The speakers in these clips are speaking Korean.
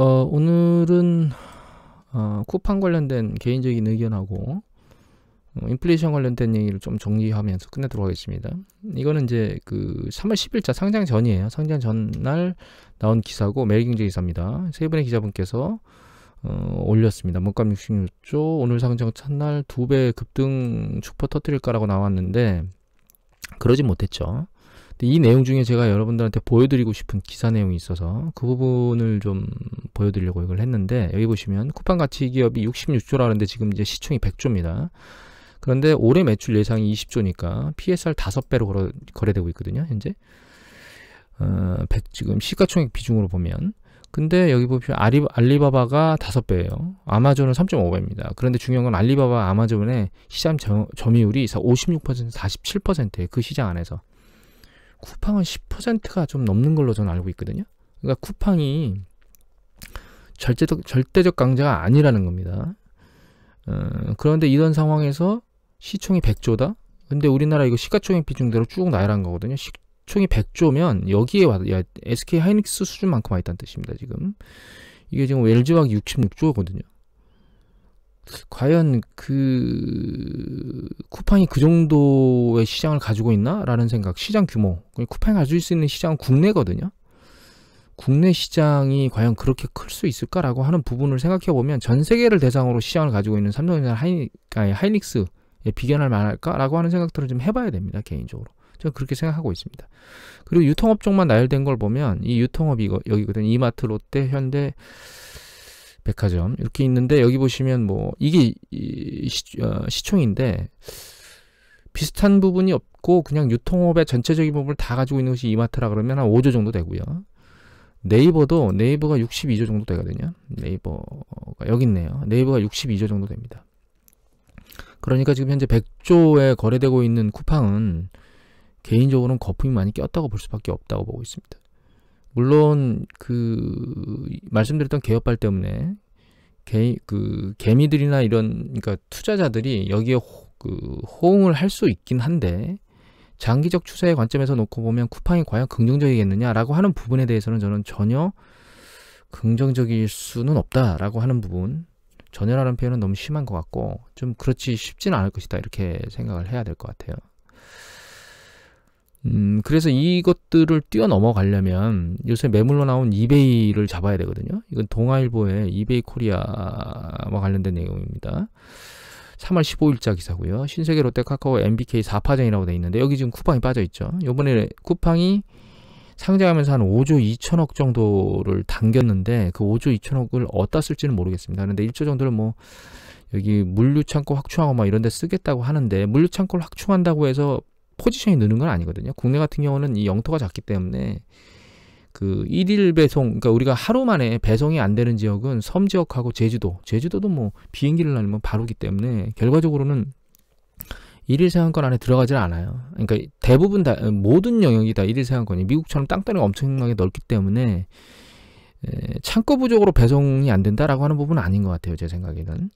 오늘은 쿠팡 관련된 개인적인 의견하고 인플레이션 관련된 얘기를 좀 정리하면서 끝내도록 하겠습니다. 이거는 이제 그 3월 10일자 상장 전이에요. 상장 전날 나온 기사고 매일경제 기사입니다. 세 분의 기자분께서 올렸습니다. 몸값 66조 오늘 상장 첫날 2배 급등 주포 터뜨릴까라고 나왔는데 그러진 못했죠. 이 내용 중에 제가 여러분들한테 보여드리고 싶은 기사 내용이 있어서 그 부분을 좀 보여드리려고 이걸 했는데, 여기 보시면 쿠팡 가치 기업이 66조라는데 지금 이제 시총이 100조입니다. 그런데 올해 매출 예상이 20조니까 PSR 5배로 거래되고 있거든요, 현재. 지금 시가총액 비중으로 보면. 근데 여기 보시면 알리바바가 5배예요. 아마존은 3.5배입니다. 그런데 중요한 건 알리바바 아마존의 시장 점유율이 56%, 47%예요. 그 시장 안에서. 쿠팡은 10%가 좀 넘는 걸로 저는 알고 있거든요. 그러니까 쿠팡이 절대적 강자가 아니라는 겁니다. 그런데 이런 상황에서 시총이 100조다? 근데 우리나라 이거 시가총액 비중대로 쭉 나열한 거거든요. 시총이 100조면 여기에 SK 하이닉스 수준만큼 와 있다는 뜻입니다, 지금. 이게 지금 LG화학이 66조거든요. 과연 쿠팡이 그 정도의 시장을 가지고 있나? 라는 생각. 시장 규모. 쿠팡이 가질 수 있는 시장은 국내거든요. 국내 시장이 과연 그렇게 클 수 있을까라고 하는 부분을 생각해보면 전 세계를 대상으로 시장을 가지고 있는 삼성전자 하이닉스에 비견할 만할까라고 하는 생각들을 좀 해봐야 됩니다, 개인적으로. 저는 그렇게 생각하고 있습니다. 그리고 유통업종만 나열된 걸 보면 이 유통업이 여기거든요. 이마트, 롯데, 현대, 백화점 이렇게 있는데, 여기 보시면 뭐 이게 시총인데 비슷한 부분이 없고 그냥 유통업의 전체적인 부분을 다 가지고 있는 것이 이마트라 그러면 한 5조 정도 되고요. 네이버가 62조 정도 되거든요. 네이버가 여기 있네요. 네이버가 62조 정도 됩니다. 그러니까 지금 현재 100조에 거래되고 있는 쿠팡은 개인적으로는 거품이 많이 꼈다고 볼 수밖에 없다고 보고 있습니다. 물론 말씀드렸던 개업발 때문에 개미들이나 이런, 그러니까 투자자들이 여기에 호응을 할 수 있긴 한데, 장기적 추세의 관점에서 놓고 보면 쿠팡이 과연 긍정적이겠느냐라고 하는 부분에 대해서는 저는 전혀 긍정적일 수는 없다라고 하는 부분, 전혀라는 표현은 너무 심한 것 같고 좀 그렇지 쉽지는 않을 것이다, 이렇게 생각을 해야 될 것 같아요. 그래서 이것들을 뛰어넘어가려면 요새 매물로 나온 이베이를 잡아야 되거든요. 이건 동아일보의 이베이 코리아와 관련된 내용입니다. 3월 15일자 기사고요. 신세계, 롯데, 카카오, MBK 4파전이라고 돼 있는데 여기 지금 쿠팡이 빠져있죠. 이번에 쿠팡이 상장하면서 한 5조 2천억 정도를 당겼는데 그 5조 2천억을 어디다 쓸지는 모르겠습니다. 그런데 1조 정도를 뭐 여기 물류창고 확충하고 막 이런 데 쓰겠다고 하는데, 물류창고를 확충한다고 해서 포지션이 느는 건 아니거든요. 국내 같은 경우는 이 영토가 작기 때문에 그 1일 배송, 그러니까 우리가 하루 만에 배송이 안 되는 지역은 섬 지역하고 제주도도 뭐 비행기를 날리면 바로기 때문에 결과적으로는 1일 생활권 안에 들어가질 않아요. 그러니까 대부분 모든 영역이 다 1일 생활권이 미국처럼 땅덩이가 엄청나게 넓기 때문에 창고 부족으로 배송이 안 된다라고 하는 부분은 아닌 것 같아요, 제 생각에는.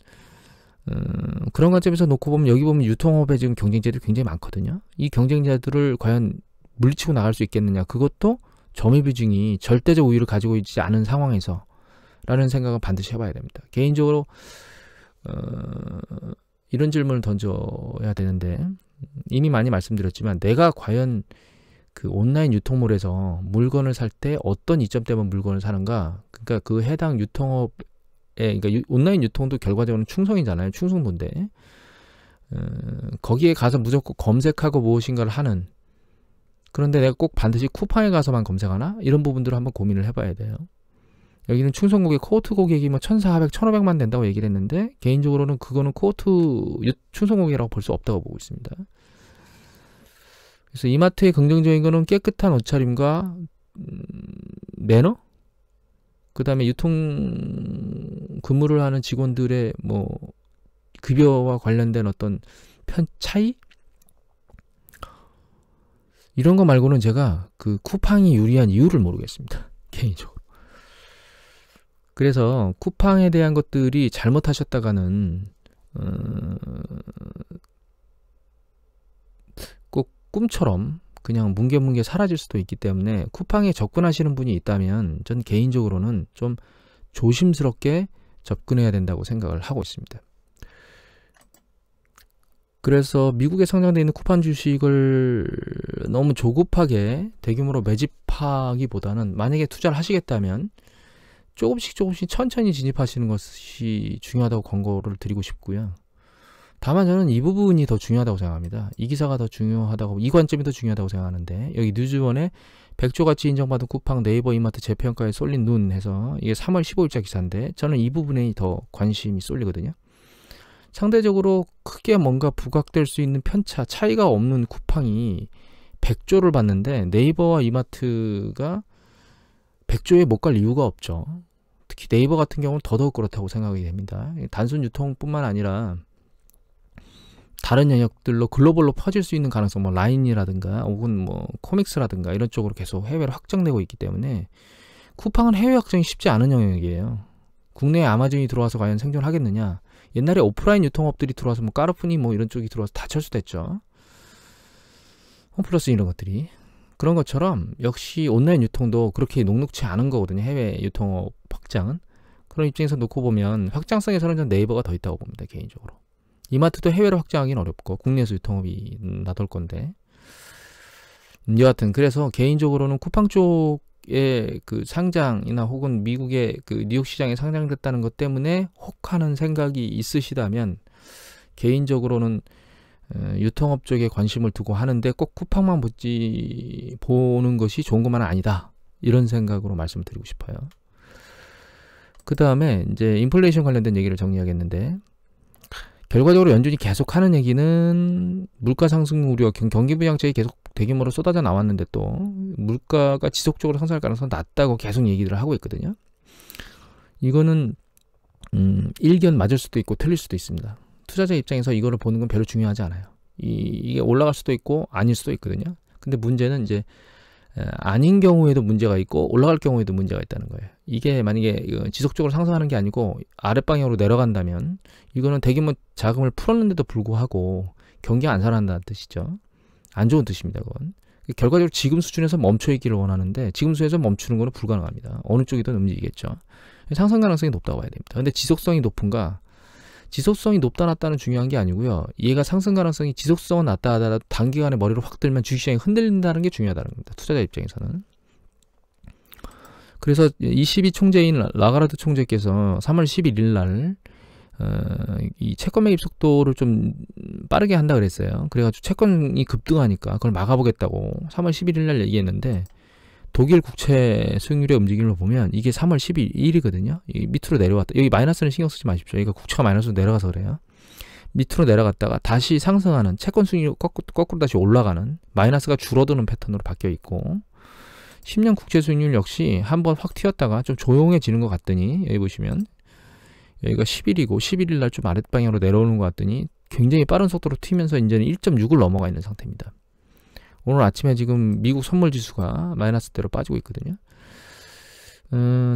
그런 관점에서 놓고 보면 여기 보면 유통업에 지금 경쟁자들이 굉장히 많거든요. 이 경쟁자들을 과연 물리치고 나갈 수 있겠느냐, 그것도 점유 비중이 절대적 우위를 가지고 있지 않은 상황에서 라는 생각은 반드시 해봐야 됩니다. 개인적으로 이런 질문을 던져야 되는데, 이미 많이 말씀드렸지만 내가 과연 그 온라인 유통몰에서 물건을 살 때 어떤 이점 때문에 물건을 사는가, 그러니까 그 해당 유통업 그러니까 온라인 유통도 결과적으로는 충성이잖아요. 충성도인데 거기에 가서 무조건 검색하고 무엇인가를 하는, 그런데 내가 꼭 반드시 쿠팡에 가서만 검색하나? 이런 부분들을 한번 고민을 해봐야 돼요. 여기는 충성 고객, 코호트 고객이 뭐 1,400, 1,500만 된다고 얘기를 했는데 개인적으로는 그거는 코호트 충성 고객이라고 볼 수 없다고 보고 있습니다. 그래서 이마트의 긍정적인 거는 깨끗한 옷차림과 매너? 그 다음에 유통 근무를 하는 직원들의 뭐 급여와 관련된 어떤 차이? 이런 거 말고는 제가 그 쿠팡이 유리한 이유를 모르겠습니다, 개인적으로. 그래서 쿠팡에 대한 것들이 잘못하셨다가는 꼭 꿈처럼 그냥 뭉게뭉게 사라질 수도 있기 때문에 쿠팡에 접근하시는 분이 있다면 전 개인적으로는 좀 조심스럽게 접근해야 된다고 생각을 하고 있습니다. 그래서 미국에 상장되어 있는 쿠팡 주식을 너무 조급하게 대규모로 매집하기보다는 만약에 투자를 하시겠다면 조금씩 천천히 진입하시는 것이 중요하다고 권고를 드리고 싶고요. 다만 저는 이 부분이 더 중요하다고 생각합니다. 이 기사가 더 중요하다고, 이 관점이 더 중요하다고 생각하는데, 여기 뉴즈원에 100조 가치 인정받은 쿠팡 네이버 이마트 재평가에 쏠린 눈 해서 이게 3월 15일자 기사인데 저는 이 부분에 더 관심이 쏠리거든요. 상대적으로 크게 뭔가 부각될 수 있는 편차, 차이가 없는 쿠팡이 100조를 받는데 네이버와 이마트가 100조에 못 갈 이유가 없죠. 특히 네이버 같은 경우는 더더욱 그렇다고 생각이 됩니다. 단순 유통뿐만 아니라 다른 영역들로 글로벌로 퍼질 수 있는 가능성, 뭐 라인이라든가 혹은 뭐 코믹스라든가 이런 쪽으로 계속 해외로 확장되고 있기 때문에 쿠팡은 해외 확장이 쉽지 않은 영역이에요. 국내에 아마존이 들어와서 과연 생존하겠느냐. 옛날에 오프라인 유통업들이 들어와서 뭐 까르푸니 뭐 이런 쪽이 들어와서 다 철수됐죠. 홈플러스 이런 것들이. 그런 것처럼 역시 온라인 유통도 그렇게 녹록치 않은 거거든요. 해외 유통업 확장은. 그런 입장에서 놓고 보면 확장성에서는 전 네이버가 더 있다고 봅니다. 개인적으로. 이마트도 해외로 확장하기는 어렵고 국내에서 유통업이 나돌 건데. 여하튼 그래서 개인적으로는 쿠팡 쪽의 그 상장이나 혹은 미국의 그 뉴욕 시장에 상장됐다는 것 때문에 혹하는 생각이 있으시다면 개인적으로는 유통업 쪽에 관심을 두고 하는데 꼭 쿠팡만 보는 것이 좋은 것만은 아니다. 이런 생각으로 말씀을 드리고 싶어요. 그 다음에 이제 인플레이션 관련된 얘기를 정리하겠는데, 결과적으로 연준이 계속하는 얘기는 물가 상승 우려, 경기 부양책이 계속 대규모로 쏟아져 나왔는데 또 물가가 지속적으로 상승할 가능성이 낮다고 계속 얘기를 하고 있거든요. 이거는 일견 맞을 수도 있고 틀릴 수도 있습니다. 투자자 입장에서 이거를 보는 건 별로 중요하지 않아요. 이게 올라갈 수도 있고 아닐 수도 있거든요. 근데 문제는 이제 아닌 경우에도 문제가 있고 올라갈 경우에도 문제가 있다는 거예요. 이게 만약에 지속적으로 상승하는 게 아니고 아랫방향으로 내려간다면 이거는 대규모 자금을 풀었는데도 불구하고 경기가 안 살아난다는 뜻이죠. 안 좋은 뜻입니다. 그건. 결과적으로 지금 수준에서 멈춰 있기를 원하는데 지금 수준에서 멈추는 것은 불가능합니다. 어느 쪽이든 움직이겠죠. 상승 가능성이 높다고 봐야 됩니다. 근데 지속성이 높은가? 지속성이 높다 낮다는 중요한 게 아니고요. 얘가 상승 가능성이 지속성은 낮다 하더라도 단기간에 머리를 확 들면 주식시장이 흔들린다는 게 중요하다는 겁니다. 투자자 입장에서는. 그래서 22 총재인 라가르드 총재께서 3월 11일 날 이 채권 매입 속도를 좀 빠르게 한다 그랬어요. 그래가지고 채권이 급등하니까 그걸 막아보겠다고 3월 11일 날 얘기했는데, 독일 국채 수익률의 움직임을 보면 이게 3월 11일이거든요. 밑으로 내려왔다. 여기 마이너스는 신경 쓰지 마십시오. 여기가 국채가 마이너스로 내려가서 그래요. 밑으로 내려갔다가 다시 상승하는, 채권 수익률이 거꾸로 다시 올라가는, 마이너스가 줄어드는 패턴으로 바뀌어 있고, 10년 국채 수익률 역시 한번 확 튀었다가 좀 조용해지는 것 같더니, 여기 보시면 여기가 10일이고 11일 날 좀 아랫방향으로 내려오는 것 같더니 굉장히 빠른 속도로 튀면서 이제는 1.6을 넘어가 있는 상태입니다. 오늘 아침에 지금 미국 선물 지수가 마이너스대로 빠지고 있거든요.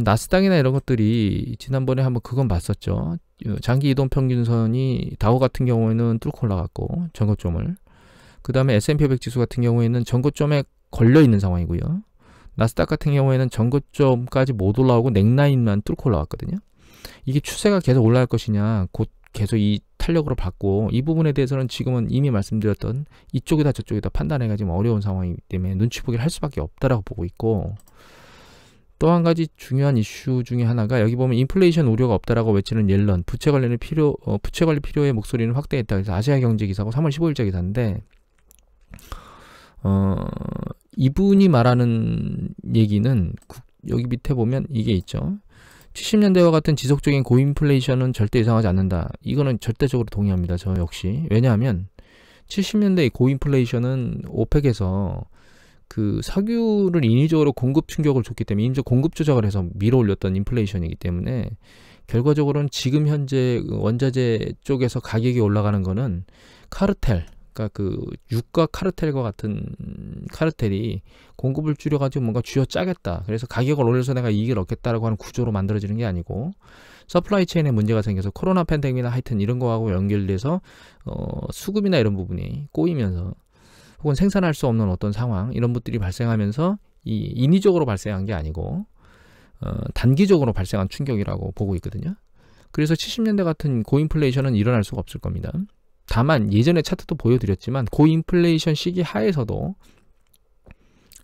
나스닥이나 이런 것들이 지난번에 한번 그건 봤었죠. 장기 이동 평균선이 다우 같은 경우에는 뚫고 올라갔고 전고점을, 그 다음에 S&P 500 지수 같은 경우에는 전고점에 걸려 있는 상황이고요. 나스닥 같은 경우에는 전고점까지 못 올라오고 넥라인만 뚫고 올라왔거든요. 이게 추세가 계속 올라갈 것이냐, 곧 계속 이 탄력으로 받고, 이 부분에 대해서는 지금은 이미 말씀드렸던 이쪽이다 저쪽이다 판단해가 지금 어려운 상황이기 때문에 눈치 보기를 할 수밖에 없다라고 보고 있고, 또 한 가지 중요한 이슈 중에 하나가 여기 보면 인플레이션 우려가 없다라고 외치는 옐런, 부채 관리 필요의 목소리는 확대했다. 그래서 아시아 경제 기사고 3월 15일자 기사인데, 이분이 말하는 얘기는 여기 밑에 보면 이게 있죠. 70년대와 같은 지속적인 고인플레이션은 절대 예상하지 않는다. 이거는 절대적으로 동의합니다. 저 역시. 왜냐하면 70년대의 고인플레이션은 오펙에서 그 석유를 인위적으로 공급 충격을 줬기 때문에 인위적 공급 조작을 해서 밀어올렸던 인플레이션이기 때문에 결과적으로는 지금 현재 원자재 쪽에서 가격이 올라가는 거는 카르텔, 그러니까 그 유가 카르텔과 같은 카르텔이 공급을 줄여가지고 뭔가 쥐어짜겠다. 그래서 가격을 올려서 내가 이익을 얻겠다라고 하는 구조로 만들어지는 게 아니고, 서플라이 체인에 문제가 생겨서 코로나 팬데믹이나 하여튼 이런 거하고 연결돼서 수급이나 이런 부분이 꼬이면서 혹은 생산할 수 없는 어떤 상황, 이런 것들이 발생하면서 이 인위적으로 발생한 게 아니고 단기적으로 발생한 충격이라고 보고 있거든요. 그래서 70년대 같은 고인플레이션은 일어날 수가 없을 겁니다. 다만 예전에 차트도 보여드렸지만 고인플레이션 시기 하에서도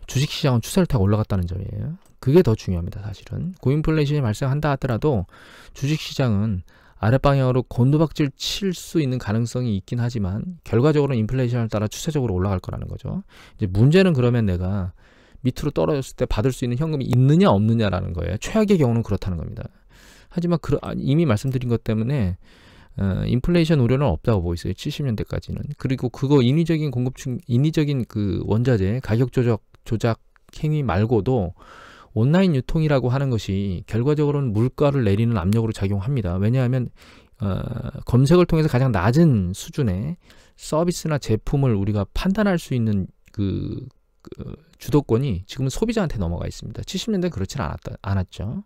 주식시장은 추세를 타고 올라갔다는 점이에요. 그게 더 중요합니다. 사실은 고인플레이션이 발생한다 하더라도 주식시장은 아랫방향으로 곤두박질 칠 수 있는 가능성이 있긴 하지만 결과적으로는 인플레이션을 따라 추세적으로 올라갈 거라는 거죠. 이제 문제는 그러면 내가 밑으로 떨어졌을 때 받을 수 있는 현금이 있느냐 없느냐라는 거예요. 최악의 경우는 그렇다는 겁니다. 하지만 이미 말씀드린 것 때문에 인플레이션 우려는 없다고 보고 있어요. 70년대까지는. 그리고 그거 인위적인 그 원자재 가격 조작 행위 말고도 온라인 유통이라고 하는 것이 결과적으로는 물가를 내리는 압력으로 작용합니다. 왜냐하면 검색을 통해서 가장 낮은 수준의 서비스나 제품을 우리가 판단할 수 있는 그 주도권이 지금은 소비자한테 넘어가 있습니다. 70년대 그렇지는 않았죠.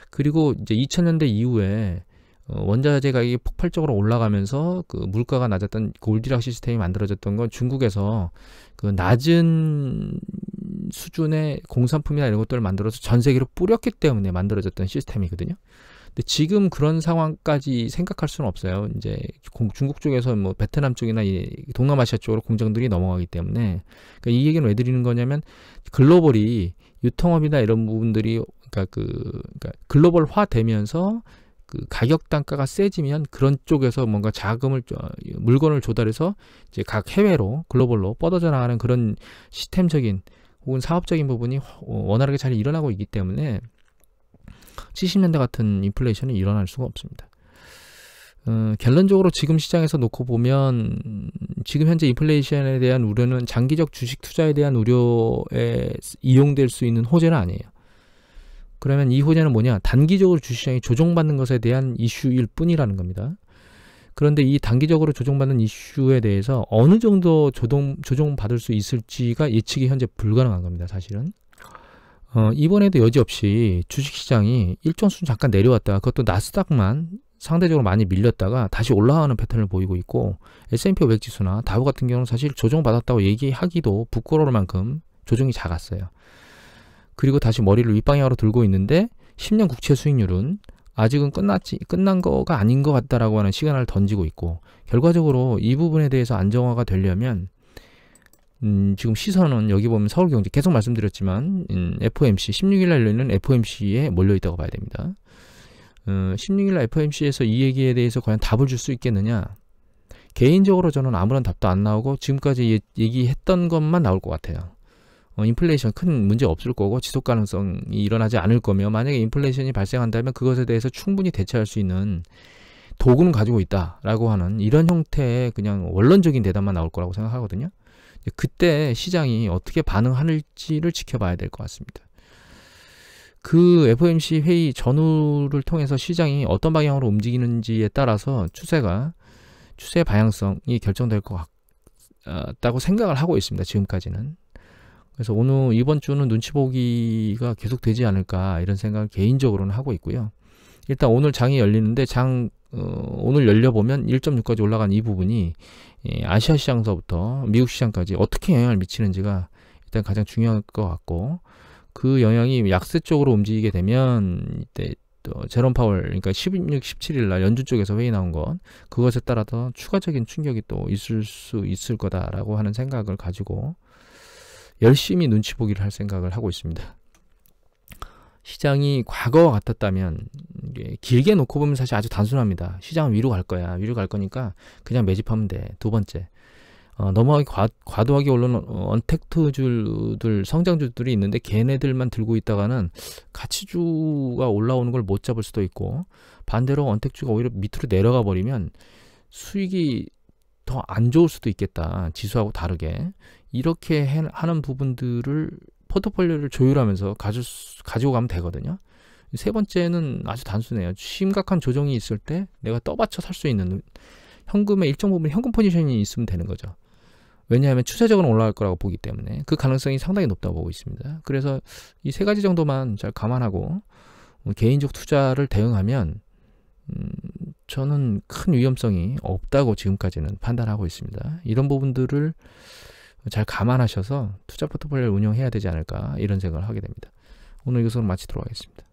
그리고 이제 2000년대 이후에 원자재 가격이 폭발적으로 올라가면서 그 물가가 낮았던 골디락 시스템이 만들어졌던 건 중국에서 그 낮은 수준의 공산품이나 이런 것들을 만들어서 전 세계로 뿌렸기 때문에 만들어졌던 시스템이거든요. 근데 지금 그런 상황까지 생각할 수는 없어요. 이제 중국 쪽에서 뭐 베트남 쪽이나 동남아시아 쪽으로 공장들이 넘어가기 때문에 그러니까 이 얘기는 왜 드리는 거냐면 글로벌이 유통업이나 이런 부분들이 그러니까 글로벌화 되면서 그 가격 단가가 세지면 그런 쪽에서 뭔가 물건을 조달해서 이제 각 해외로 글로벌로 뻗어져 나가는 그런 시스템적인 혹은 사업적인 부분이 원활하게 잘 일어나고 있기 때문에 70년대 같은 인플레이션이 일어날 수가 없습니다. 결론적으로 지금 시장에서 놓고 보면 지금 현재 인플레이션에 대한 우려는 장기적 주식 투자에 대한 우려에 이용될 수 있는 호재는 아니에요. 그러면 이 호재는 뭐냐? 단기적으로 주식시장이 조정받는 것에 대한 이슈일 뿐이라는 겁니다. 그런데 이 단기적으로 조정받는 이슈에 대해서 어느 정도 조정받을 수 있을지가 예측이 현재 불가능한 겁니다. 사실은. 이번에도 여지없이 주식시장이 일정 수준 잠깐 내려왔다가 그것도 나스닥만 상대적으로 많이 밀렸다가 다시 올라가는 패턴을 보이고 있고 S&P 500 지수나 다우 같은 경우는 사실 조정받았다고 얘기하기도 부끄러울 만큼 조정이 작았어요. 그리고 다시 머리를 윗방향으로 들고 있는데 10년 국채 수익률은 아직은 끝난 거가 아닌 것 같다라고 하는 시그널을 던지고 있고 결과적으로 이 부분에 대해서 안정화가 되려면 지금 시선은 여기 보면 서울경제 계속 말씀드렸지만 FOMC 16일날 열리는 FOMC에 몰려있다고 봐야 됩니다. 16일날 FOMC에서 이 얘기에 대해서 과연 답을 줄 수 있겠느냐? 개인적으로 저는 아무런 답도 안 나오고 지금까지 얘기했던 것만 나올 것 같아요. 인플레이션 큰 문제 없을 거고 지속 가능성이 일어나지 않을 거며 만약에 인플레이션이 발생한다면 그것에 대해서 충분히 대처할 수 있는 도구는 가지고 있다라고 하는 이런 형태의 그냥 원론적인 대답만 나올 거라고 생각하거든요. 그때 시장이 어떻게 반응할지를 지켜봐야 될 것 같습니다. 그 FOMC 회의 전후를 통해서 시장이 어떤 방향으로 움직이는지에 따라서 추세의 방향성이 결정될 것 같다고 생각을 하고 있습니다. 지금까지는. 그래서 이번 주는 눈치 보기가 계속 되지 않을까 이런 생각을 개인적으로는 하고 있고요. 일단 오늘 장이 열리는데 오늘 열려보면 1.6까지 올라간 이 부분이 아시아 시장서부터 미국 시장까지 어떻게 영향을 미치는지가 일단 가장 중요할 것 같고 그 영향이 약세 쪽으로 움직이게 되면 이때 또 제롬 파월 그러니까 16, 17일 날 연준 쪽에서 회의 나온 것 그것에 따라서 추가적인 충격이 또 있을 수 있을 거다라고 하는 생각을 가지고 열심히 눈치 보기를 할 생각을 하고 있습니다. 시장이 과거와 같았다면 길게 놓고 보면 사실 아주 단순합니다. 시장은 위로 갈 거야. 위로 갈 거니까 그냥 매집하면 돼. 두 번째. 너무 과도하게 오르는 언택트주들 성장주들이 있는데 걔네들만 들고 있다가는 가치주가 올라오는 걸 못 잡을 수도 있고 반대로 언택트주가 오히려 밑으로 내려가 버리면 수익이 더 안 좋을 수도 있겠다. 지수하고 다르게. 이렇게 하는 부분들을 포트폴리오를 조율하면서 가지고 가면 되거든요. 세 번째는 아주 단순해요. 심각한 조정이 있을 때 내가 떠받쳐 살 수 있는 현금의 일정 부분 현금 포지션이 있으면 되는 거죠. 왜냐하면 추세적으로 올라갈 거라고 보기 때문에 그 가능성이 상당히 높다고 보고 있습니다. 그래서 이 세 가지 정도만 잘 감안하고 개인적 투자를 대응하면 저는 큰 위험성이 없다고 지금까지는 판단하고 있습니다. 이런 부분들을 잘 감안하셔서 투자 포트폴리오를 운영해야 되지 않을까 이런 생각을 하게 됩니다. 오늘 이것으로 마치도록 하겠습니다.